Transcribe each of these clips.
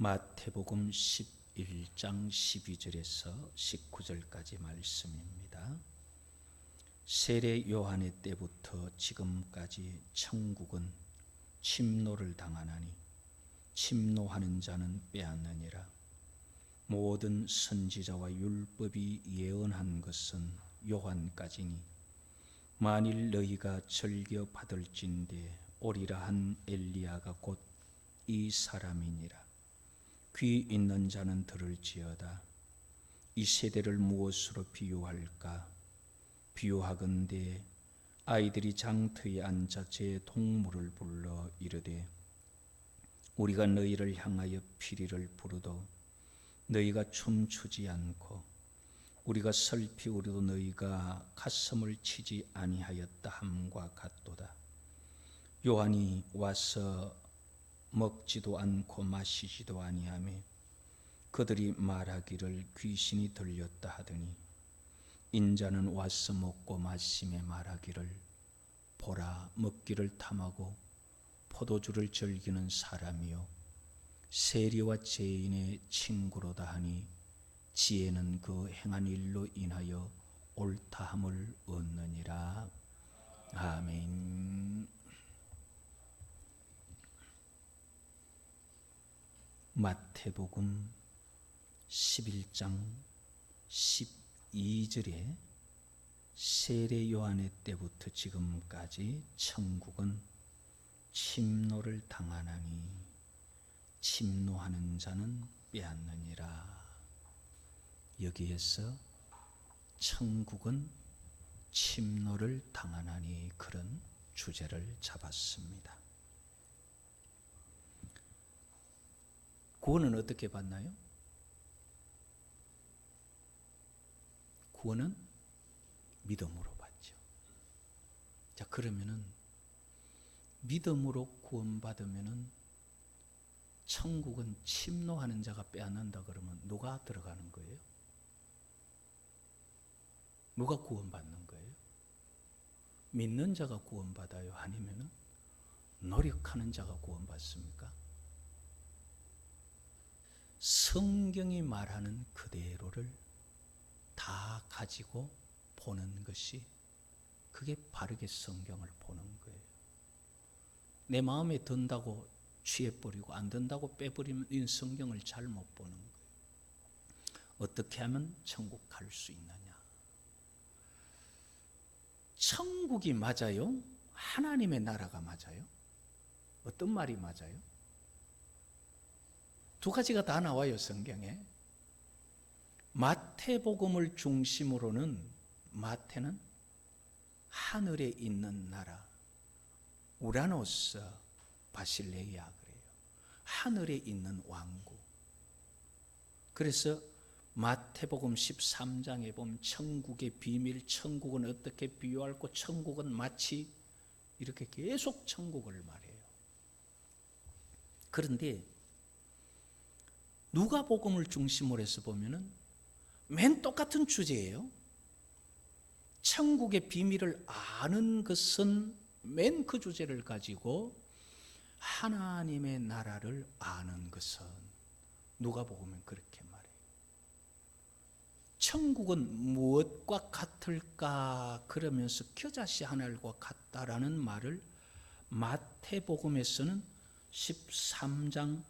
마태복음 11장 12절에서 19절까지 말씀입니다. 세례 요한의 때부터 지금까지 천국은 침노를 당하나니 침노하는 자는 빼앗느니라. 모든 선지자와 율법이 예언한 것은 요한까지니 만일 너희가 즐겨 받을진대 오리라 한 엘리야가 곧 이 사람이니라. 귀 있는 자는 들을지어다. 이 세대를 무엇으로 비유할까? 비유하건대 아이들이 장터에 앉아 제 동물을 불러 이르되 우리가 너희를 향하여 피리를 부르도 너희가 춤추지 않고 우리가 슬피 우리도 너희가 가슴을 치지 아니하였다 함과 같도다. 요한이 와서 먹지도 않고 마시지도 아니하며 그들이 말하기를 귀신이 들렸다 하더니 인자는 와서 먹고 마시며 말하기를 보라 먹기를 탐하고 포도주를 즐기는 사람이요 세리와 죄인의 친구로다 하니 지혜는 그 행한 일로 인하여 옳다함을 얻느니라. 아멘. 마태복음 11장 12절에 세례 요한의 때부터 지금까지 천국은 침노를 당하나니 침노하는 자는 빼앗느니라. 여기에서 천국은 침노를 당하나니 그런 주제를 잡았습니다. 구원은 어떻게 받나요? 구원은 믿음으로 받죠. 자, 그러면은 믿음으로 구원받으면은 천국은 침노하는 자가 빼앗는다 그러면 누가 들어가는 거예요? 누가 구원받는 거예요? 믿는 자가 구원받아요? 아니면은 노력하는 자가 구원받습니까? 성경이 말하는 그대로를 다 가지고 보는 것이 그게 바르게 성경을 보는 거예요. 내 마음에 든다고 취해버리고 안 든다고 빼버리면 이 성경을 잘못 보는 거예요. 어떻게 하면 천국 갈 수 있느냐? 천국이 맞아요? 하나님의 나라가 맞아요? 어떤 말이 맞아요? 두 가지가 다 나와요, 성경에. 마태복음을 중심으로는 마태는 하늘에 있는 나라, 우라노스 바실레이아 그래요. 하늘에 있는 왕국. 그래서 마태복음 13장에 보면 천국의 비밀, 천국은 어떻게 비유할고 천국은 마치 이렇게 계속 천국을 말해요. 그런데 누가복음을 중심으로 해서 보면은 맨 똑같은 주제예요. 천국의 비밀을 아는 것은 맨 그 주제를 가지고 하나님의 나라를 아는 것은 누가복음은 그렇게 말해요. 천국은 무엇과 같을까 그러면서 겨자씨 하늘과 같다라는 말을 마태복음에서는 13장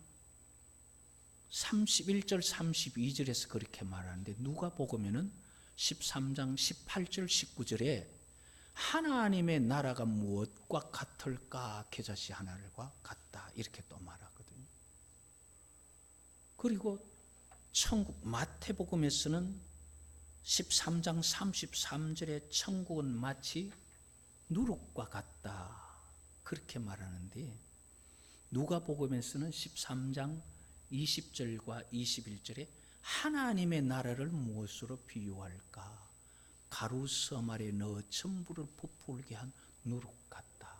31절 32절에서 그렇게 말하는데 누가복음에는 13장 18절 19절에 하나님의 나라가 무엇과 같을까 겨자씨 하늘과 같다 이렇게 또 말하거든요. 그리고 천국 마태복음에서는 13장 33절에 천국은 마치 누룩과 같다 그렇게 말하는데 누가복음에서는 13장 20절과 21절에 하나님의 나라를 무엇으로 비유할까? 가루섬 아래 넣어 천부를 부풀게 한 누룩 같다.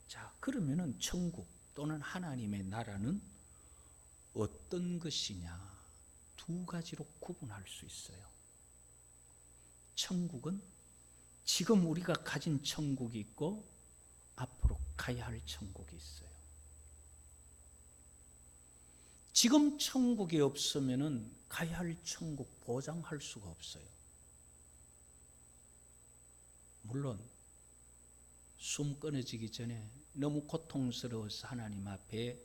자, 그러면은 천국 또는 하나님의 나라는 어떤 것이냐? 두 가지로 구분할 수 있어요. 천국은 지금 우리가 가진 천국이 있고 앞으로 가야 할 천국이 있어요. 지금 천국이 없으면은 가야 할 천국 보장할 수가 없어요. 물론 숨 끊어지기 전에 너무 고통스러워서 하나님 앞에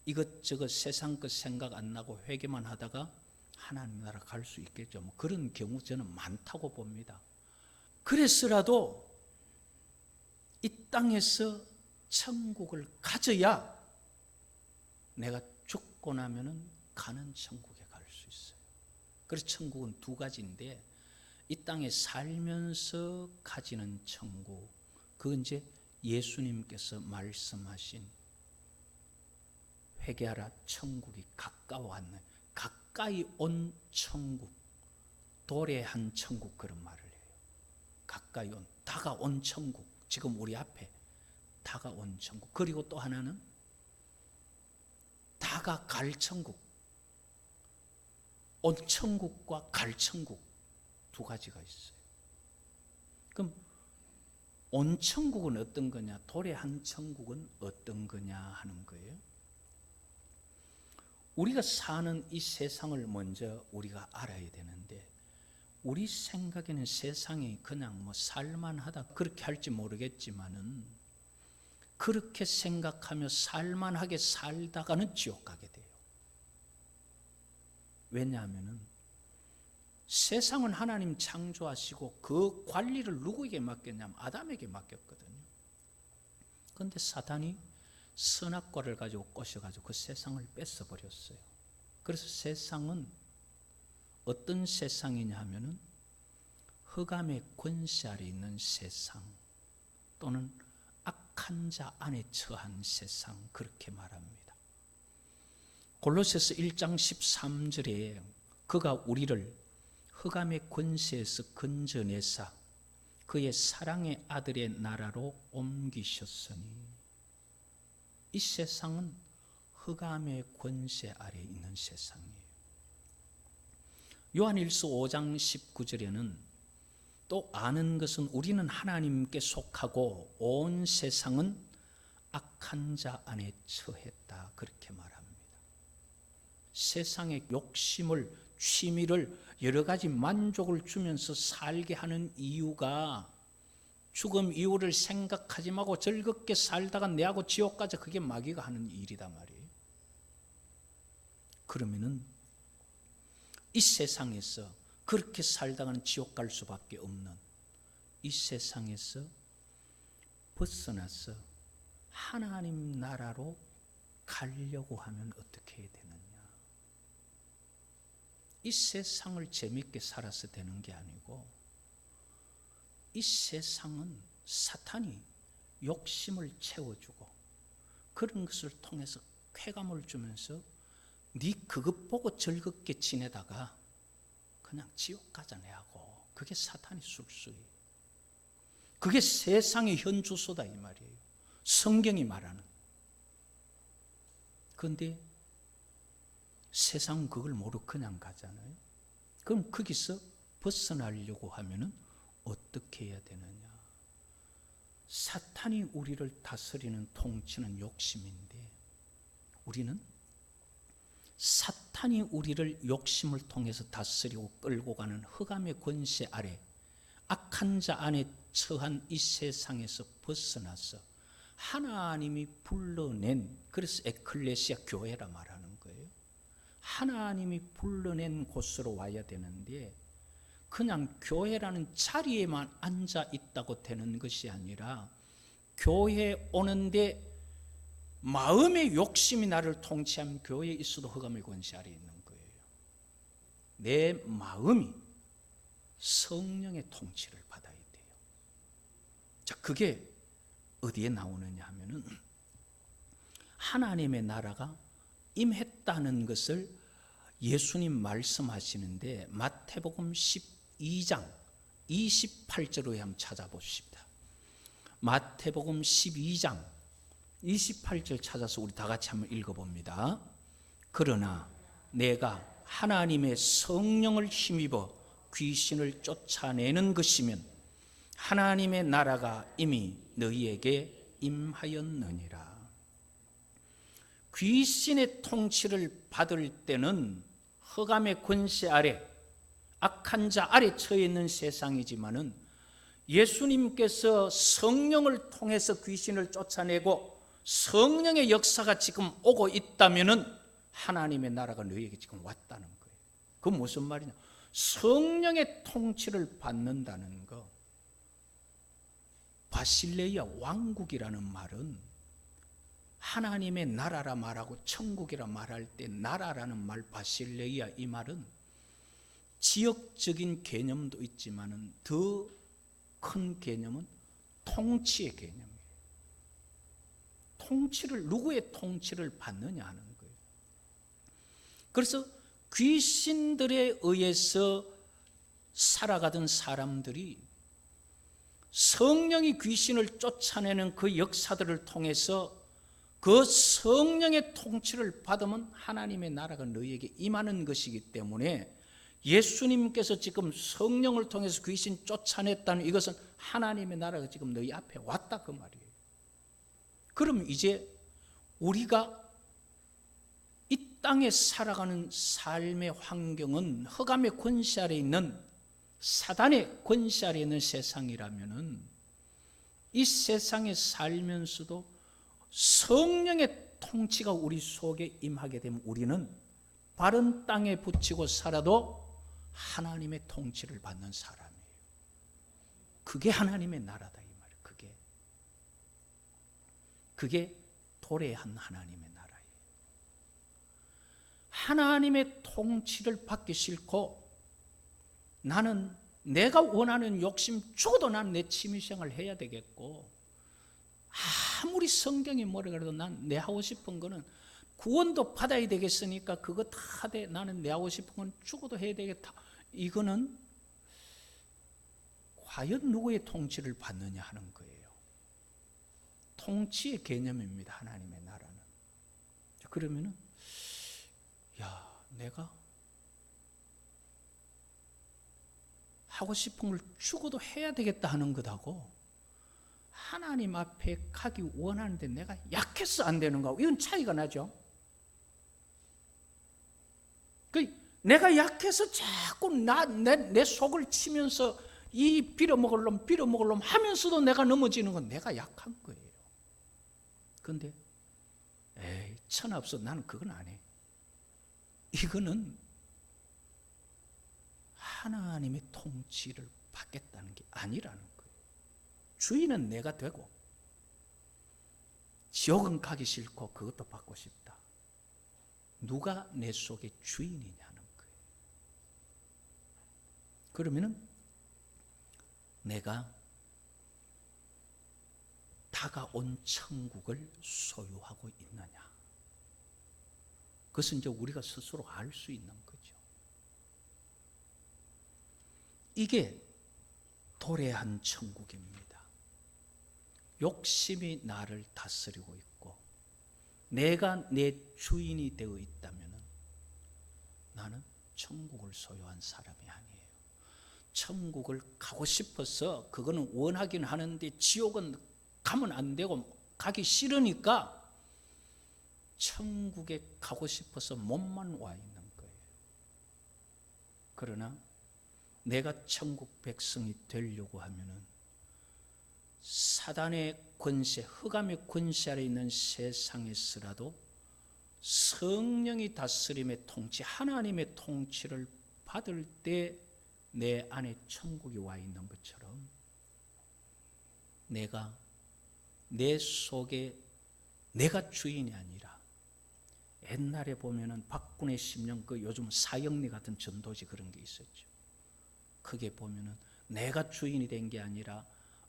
이것저것 세상 것 생각 안 나고 회개만 하다가 하나님 나라 갈 수 있겠죠. 뭐 그런 경우 저는 많다고 봅니다. 그래서라도 이 땅에서 천국을 가져야 내가 죽고 나면은 가는 천국에 갈 수 있어요. 그래서 천국은 두 가지인데, 이 땅에 살면서 가지는 천국, 그건 이제 예수님께서 말씀하신 회개하라 천국이 가까워 왔네, 가까이 온 천국, 도래한 천국, 그런 말을 해요. 가까이 온, 다가온 천국, 지금 우리 앞에 다가온 천국. 그리고 또 하나는 다가갈 천국, 온 천국과 갈 천국, 두 가지가 있어요. 그럼 온 천국은 어떤 거냐, 도래한 천국은 어떤 거냐 하는 거예요. 우리가 사는 이 세상을 먼저 우리가 알아야 되는데, 우리 생각에는 세상이 그냥 뭐 살만하다 그렇게 할지 모르겠지만은, 그렇게 생각하며 살만하게 살다가는 지옥 가게 돼요. 왜냐하면은 세상은 하나님 창조하시고 그 관리를 누구에게 맡겼냐면 아담에게 맡겼거든요. 그런데 사단이 선악과를 가지고 꼬셔가지고 그 세상을 뺏어버렸어요. 그래서 세상은 어떤 세상이냐 하면은 흑암의 권세 아래 있는 세상, 또는 악한 자 안에 처한 세상, 그렇게 말합니다. 골로새서 1장 13절에 그가 우리를 흑암의 권세에서 건져내사 그의 사랑의 아들의 나라로 옮기셨으니, 이 세상은 흑암의 권세 아래 있는 세상이에요. 요한일서 5장 19절에는 또 아는 것은 우리는 하나님께 속하고 온 세상은 악한 자 안에 처했다, 그렇게 말합니다. 세상의 욕심을, 취미를, 여러 가지 만족을 주면서 살게 하는 이유가 죽음 이후를 생각하지 말고 즐겁게 살다가 내하고 지옥 가자, 그게 마귀가 하는 일이다 말이에요. 그러면은 이 세상에서 그렇게 살다가는 지옥 갈 수밖에 없는 이 세상에서 벗어나서 하나님 나라로 가려고 하면 어떻게 해야 되느냐. 이 세상을 재밌게 살아서 되는 게 아니고, 이 세상은 사탄이 욕심을 채워주고 그런 것을 통해서 쾌감을 주면서 네 그것 보고 즐겁게 지내다가 그냥 지옥 가자 내하고, 그게 사탄의 술수예요. 그게 세상의 현주소다 이 말이에요. 성경이 말하는. 그런데 세상은 그걸 모르고 그냥 가잖아요. 그럼 거기서 벗어나려고 하면은 어떻게 해야 되느냐. 사탄이 우리를 다스리는 통치는 욕심인데, 우리는 사탄이 우리를 욕심을 통해서 다스리고 끌고 가는 흑암의 권세 아래, 악한 자 안에 처한 이 세상에서 벗어나서 하나님이 불러낸, 그래서 에클레시아, 교회라 말하는 거예요. 하나님이 불러낸 곳으로 와야 되는데, 그냥 교회라는 자리에만 앉아 있다고 되는 것이 아니라, 교회에 오는데 마음의 욕심이 나를 통치하면 교회에 있어도 흑암의 권세 아래에 있는 거예요. 내 마음이 성령의 통치를 받아야 돼요. 자, 그게 어디에 나오느냐 하면은, 하나님의 나라가 임했다는 것을 예수님 말씀하시는데, 마태복음 12장 28절로 한번 찾아보십시다. 마태복음 12장 28절 찾아서 우리 다 같이 한번 읽어봅니다. 그러나 내가 하나님의 성령을 힘입어 귀신을 쫓아내는 것이면 하나님의 나라가 이미 너희에게 임하였느니라. 귀신의 통치를 받을 때는 흑암의 권세 아래, 악한 자 아래 처해 있는 세상이지만은 예수님께서 성령을 통해서 귀신을 쫓아내고 성령의 역사가 지금 오고 있다면은 하나님의 나라가 너희에게 지금 왔다는 거예요. 그건 무슨 말이냐? 성령의 통치를 받는다는 거. 바실레이아 왕국이라는 말은 하나님의 나라라 말하고 천국이라 말할 때 나라라는 말, 바실레이아, 이 말은 지역적인 개념도 있지만은 더 큰 개념은 통치의 개념이에요. 누구의 통치를 받느냐 하는 거예요. 그래서 귀신들에 의해서 살아가던 사람들이 성령이 귀신을 쫓아내는 그 역사들을 통해서 그 성령의 통치를 받으면 하나님의 나라가 너희에게 임하는 것이기 때문에 예수님께서 지금 성령을 통해서 귀신 쫓아냈다는 이것은 하나님의 나라가 지금 너희 앞에 왔다 그 말이에요. 그럼 이제 우리가 이 땅에 살아가는 삶의 환경은 흑암의 권세 아래 있는 사단의 권세 아래 있는 세상이라면은 이 세상에 살면서도 성령의 통치가 우리 속에 임하게 되면 우리는 바른 땅에 붙이고 살아도 하나님의 통치를 받는 사람이에요. 그게 하나님의 나라다 이 말이에요. 그게 도래한 하나님의 나라예요. 하나님의 통치를 받기 싫고 나는 내가 원하는 욕심 죽어도 난 내 취미생활을 해야 되겠고, 아무리 성경이 뭐라 그래도 난 내 하고 싶은 거는 구원도 받아야 되겠으니까 그거 다 돼. 나는 내 하고 싶은 건 죽어도 해야 되겠다. 이거는 과연 누구의 통치를 받느냐 하는 거예요. 통치의 개념입니다. 하나님의 나라는. 그러면은 내가 하고 싶은 걸 죽어도 해야 되겠다 하는 것하고 하나님 앞에 가기 원하는데 내가 약해서 안 되는가, 이건 차이가 나죠. 내가 약해서 자꾸 내 속을 치면서 이 빌어먹을 놈 하면서도 내가 넘어지는 건 내가 약한 거예요. 그런데 천하 없어, 나는 그건 안 해. 이거는 하나님의 통치를 받겠다는 게 아니라는 거예요. 주인은 내가 되고 지옥은 가기 싫고 그것도 받고 싶다. 누가 내 속에 주인이냐는 거예요. 그러면은 내가 다가온 천국을 소유하고 있느냐? 그것은 이제 우리가 스스로 알 수 있는 거죠. 이게 도래한 천국입니다. 욕심이 나를 다스리고 있고 내가 내 주인이 되어 있다면 나는 천국을 소유한 사람이 아니에요. 천국을 가고 싶어서 그거는 원하긴 하는데 지옥은 가면 안 되고 가기 싫으니까 천국에 가고 싶어서 몸만 와 있는 거예요. 그러나 내가 천국 백성이 되려고 하면은 사단의 권세, 흑암의 권세 아래 있는 세상에서라도 성령이 다스림의 통치, 하나님의 통치를 받을 때 내 안에 천국이 와 있는 것처럼 내가 내 속에 내가 주인이 아니라, 옛날에 보면은 박군의 심령, 그 요즘 사형리 같은 전도지 그런 게 있었죠. 크게 보면은 내가 주인이 된 게 아니라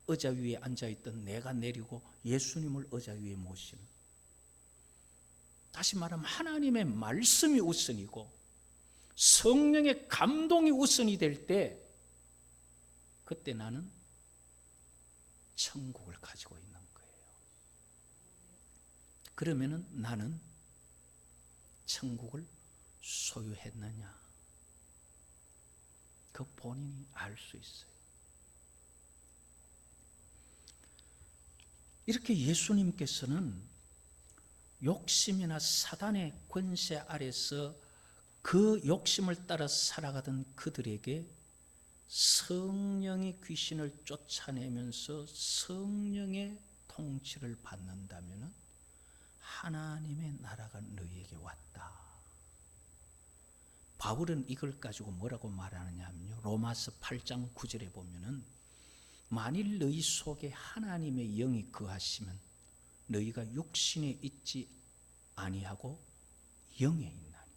의자 위에 앉아있던 내가 내리고 예수님을 의자 위에 모시는, 다시 말하면 하나님의 말씀이 우선이고 성령의 감동이 우선이 될 때 그때 나는 천국을 가지고 있는 거예요. 그러면은 나는 천국을 소유했느냐? 그 본인이 알 수 있어요. 이렇게 예수님께서는 욕심이나 사단의 권세 아래서 그 욕심을 따라 살아가던 그들에게 성령이 귀신을 쫓아내면서 성령의 통치를 받는다면 하나님의 나라가 너희에게 왔다. 바울은 이걸 가지고 뭐라고 말하느냐 하면요, 로마서 8장 9절에 보면은 만일 너희 속에 하나님의 영이 거하시면 너희가 육신에 있지 아니하고 영에 있나니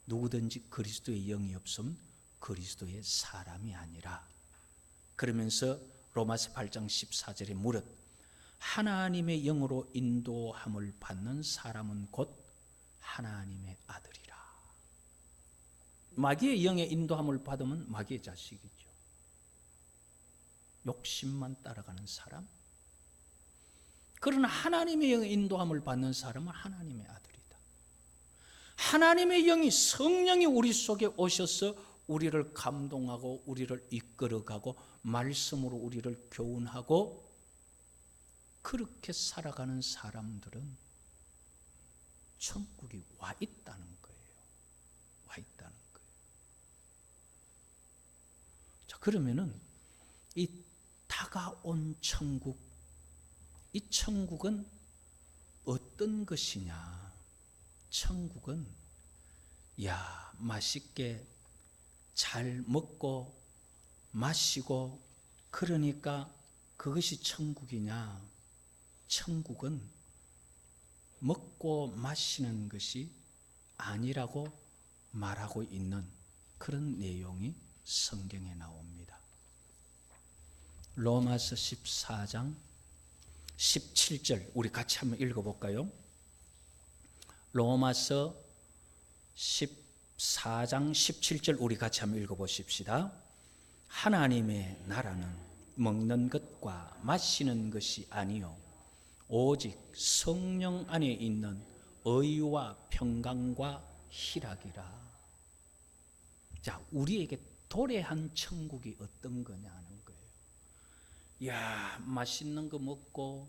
누구든지 그리스도의 영이 없으면 그리스도의 사람이 아니라. 그러면서 로마서 8장 14절에 무릇 하나님의 영으로 인도함을 받는 사람은 곧 하나님의 아들이라. 마귀의 영의 인도함을 받으면 마귀의 자식이죠. 욕심만 따라가는 사람. 그러나 하나님의 영의 인도함을 받는 사람은 하나님의 아들이다. 하나님의 영이, 성령이 우리 속에 오셔서 우리를 감동하고 우리를 이끌어가고 말씀으로 우리를 교훈하고 그렇게 살아가는 사람들은 천국이 와 있다는 거예요. 와 있다는 거예요. 자, 그러면은 이 다가온 천국, 이 천국은 어떤 것이냐? 천국은 맛있게 잘 먹고 마시고 그러니까 그것이 천국이냐? 천국은 먹고 마시는 것이 아니라고 말하고 있는 그런 내용이 성경에 나옵니다. 로마서 14장 17절 우리 같이 한번 읽어볼까요? 로마서 14장 17절 우리 같이 한번 읽어보십시다. 하나님의 나라는 먹는 것과 마시는 것이 아니요 오직 성령 안에 있는 의와 평강과 희락이라. 자, 우리에게 도래한 천국이 어떤 거냐 하는 거예요. 맛있는 거 먹고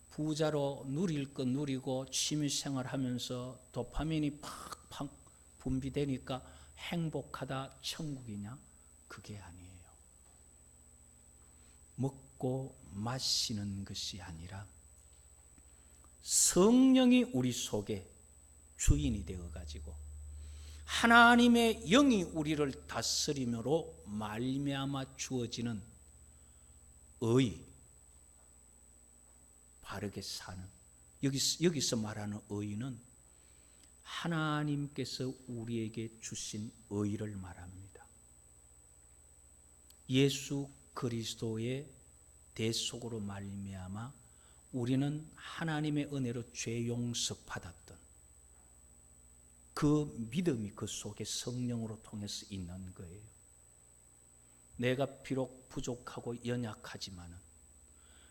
부자로 누릴 거 누리고 취미생활 하면서 도파민이 팍팍 분비되니까 행복하다 천국이냐? 그게 아니에요. 먹고 마시는 것이 아니라 성령이 우리 속에 주인이 되어가지고 하나님의 영이 우리를 다스림으로 말미암아 주어지는 의, 바르게 사는, 여기서 말하는 의는 하나님께서 우리에게 주신 의를 말합니다. 예수 그리스도의 대속으로 말미암아 우리는 하나님의 은혜로 죄 용서 받았던 그 믿음이 그 속에 성령으로 통해서 있는 거예요. 내가 비록 부족하고 연약하지만은,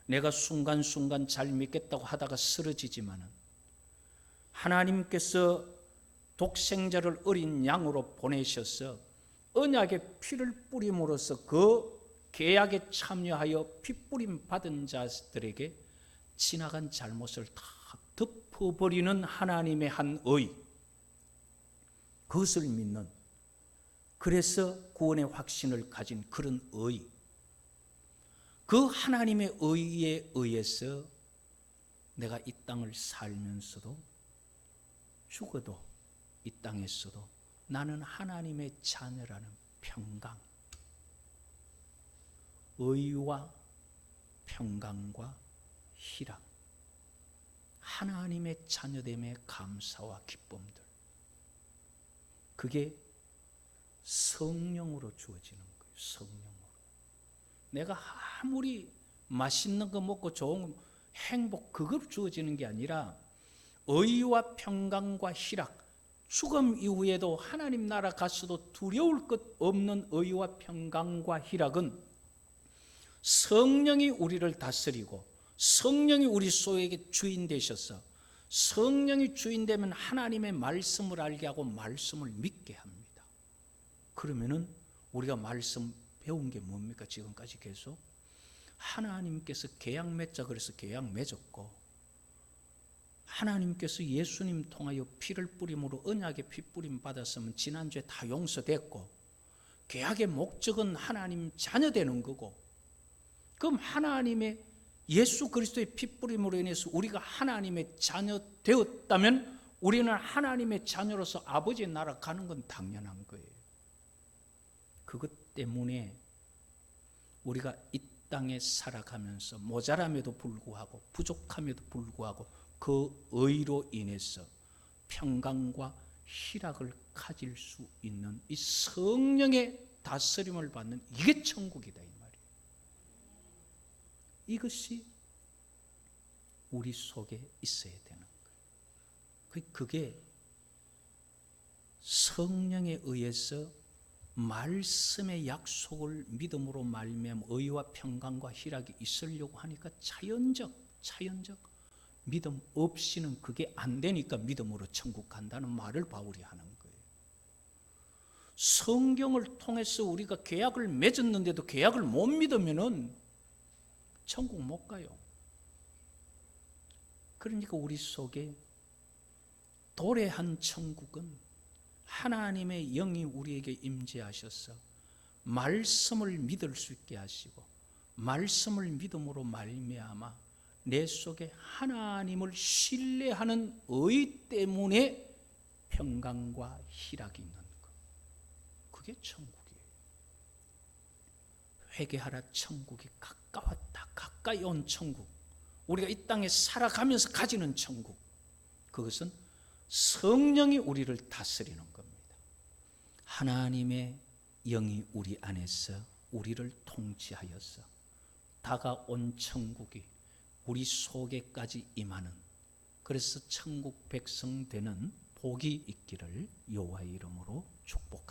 내가 순간순간 잘 믿겠다고 하다가 쓰러지지만은 하나님께서 독생자를 어린 양으로 보내셔서 언약의 피를 뿌림으로써 그 계약에 참여하여 피뿌림 받은 자들에게 지나간 잘못을 다 덮어버리는 하나님의 한 의, 그것을 믿는, 그래서 구원의 확신을 가진 그런 의, 그 하나님의 의에 의해서 내가 이 땅을 살면서도 죽어도 이 땅에서도 나는 하나님의 자녀라는 평강, 의와 평강과 희락, 하나님의 자녀됨의 감사와 기쁨들, 그게 성령으로 주어지는 거예요. 성령으로. 내가 아무리 맛있는 거 먹고 좋은 행복, 그걸 주어지는 게 아니라 의와 평강과 희락, 죽음 이후에도 하나님 나라 가서도 두려울 것 없는 의와 평강과 희락은 성령이 우리를 다스리고 성령이 우리 속에 주인 되셔서, 성령이 주인 되면 하나님의 말씀을 알게 하고 말씀을 믿게 합니다. 그러면은 우리가 말씀 배운 게 뭡니까? 지금까지 계속 하나님께서 계약 맺자 그래서 계약 맺었고, 하나님께서 예수님 통하여 피를 뿌림으로 언약의 피 뿌림 받았으면 지난주에 다 용서됐고, 계약의 목적은 하나님 자녀 되는 거고, 그럼 하나님의 예수 그리스도의 피 뿌림으로 인해서 우리가 하나님의 자녀 되었다면 우리는 하나님의 자녀로서 아버지의 나라 가는 건 당연한 거예요. 그것 때문에 우리가 이 땅에 살아가면서 모자람에도 불구하고 부족함에도 불구하고 그 의로 인해서 평강과 희락을 가질 수 있는 이 성령의 다스림을 받는 이게 천국이다 이 말이에요. 이것이 우리 속에 있어야 되는 거예요. 그게 성령에 의해서 말씀의 약속을 믿음으로 말미암아 의와 평강과 희락이 있으려고 하니까 자연적 믿음 없이는 그게 안 되니까 믿음으로 천국 간다는 말을 바울이 하는 거예요. 성경을 통해서 우리가 계약을 맺었는데도 계약을 못 믿으면은 천국 못 가요. 그러니까 우리 속에 도래한 천국은 하나님의 영이 우리에게 임재하셔서 말씀을 믿을 수 있게 하시고 말씀을 믿음으로 말미암아 내 속에 하나님을 신뢰하는 의 때문에 평강과 희락이 있는 것. 그게 천국이에요. 회개하라, 천국이 가까웠다. 가까이 온 천국. 우리가 이 땅에 살아가면서 가지는 천국. 그것은 성령이 우리를 다스리는 겁니다. 하나님의 영이 우리 안에서 우리를 통치하여서 다가온 천국이 우리 속에까지 임하는, 그래서 천국 백성 되는 복이 있기를 여호와의 이름으로 축복합니다.